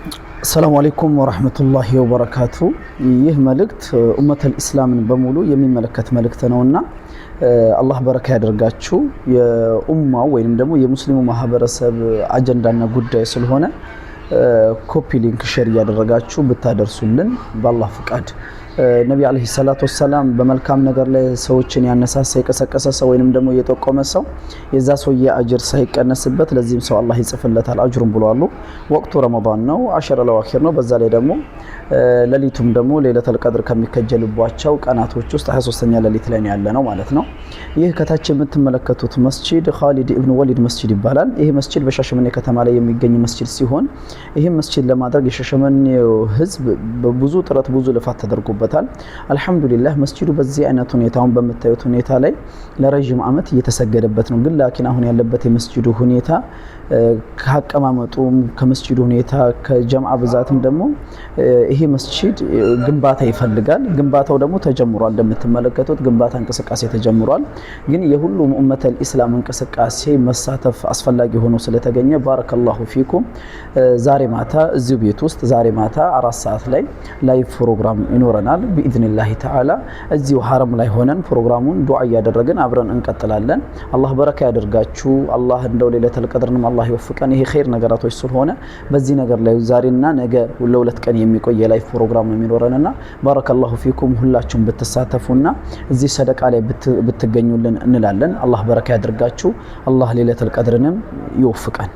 السلام عليكم ورحمة الله وبركاته. ይህ መልእክት ኡመተል ኢስላምን በሙሉ የሚመለከት መልእክት ነውና አላህ በረካ ያደርጋችሁ። የኡማው ወይንም ደግሞ የሙስሊሙ ማህበረሰብ አጀንዳና ጉዳይ ስለሆነ ኮፒ ሊንክ ሼር ያደረጋችሁ ብታደርሱልን በአላህ ፍቃድ። ነብዩ አለይሂ ሰላቱ ወሰለም በመልካም ነገር ላይ ሰዎችን ያነሳሳ የቀሰቀሰ ሰው ወይንም ደግሞ የጠቆመ ሰው የዛ ሰውዬ አጅር ሳይቀነስበት ለዚህም ሰው አላህ ይጽፍለታል አጅሩን ብለዋል። ወቅቱ ረመዳን ነው፣ አሸረ ለዋኺር ነው። በዛ ላይ ደግሞ ለሊቱም ደግሞ ለይለተል ቀድር ከሚከጀልባቸው ቀናቶች ውስጥ 23ኛ ለሊት ላይ ያለ ነው ማለት ነው። ይህ ከታች የምትመለከቱት መስጂድ ኻሊድ ኢብኑ ወሊድ መስጂድ ይባላል። ይሄ መስጂድ በሻሸመኔ ከተማ ላይ የሚገኝ መስጂድ ሲሆን ይሄ መስጂድ ለማድረግ የሻሸመኔው ህዝብ በብዙ ጥረት ብዙ ልፋት ተደርጎበታል። አልহামዱሊላህ መስጂዱ በዚህ አይነት ሁኔታውን በመታየት ሁኔታ ላይ ለረጅም አመት እየተሰገደበት ነው። ግን ላኪን አሁን ያለበት የመስጂዱ ሁኔታ ከአቀማመጡም ከመስጂዱ ሁኔታ ከጀማዓ ብዛትም ደግሞ ይሄ መስጂድ ግንባታ ይፈልጋል። ግንባታው ደግሞ ተጀምሯል። እንደምትመለከቱት ግንባታ እንቅስቃሴ ተጀምሯል። ግን የሁሉም ኡመተል ኢስላም እንቅስቃሴ መሳተፍ አስፈላጊ ሆኖ ስለተገኘ ባረከላሁ ፊኩም ዛሬ ማታ እዚሁ ቤት ውስጥ ዛሬ ማታ 4 ሰዓት ላይ ላይቭ ፕሮግራም ይኖረናል باذنላህ ተዓላ። እዚሁ ሐረም ላይ ሆነን ፕሮግራሙን ዱዓ ያደረግን አብረን እንቀጥላለን። አላህ በረካ ያደርጋችሁ። አላህ እንደው ለይለተል ቀድርንም አላህ ይወፍቀን። ይሄ ኸይር ነገራቶች ስለሆነ በዚህ ነገር ላይ ዛሬና ነገ ለሁለት ቀን የሚቆይ የላይቭ ፕሮግራም ነው የሚኖረንና ባረከላሁ ፊኩም ሁላችሁም ብትሳተፉና እዚህ ሰደቃ ላይ ብትገኙልን እንላለን። አላህ በረካ ያደርጋችሁ። አላህ ለይለተል ቀድርንም ይወፍቀን።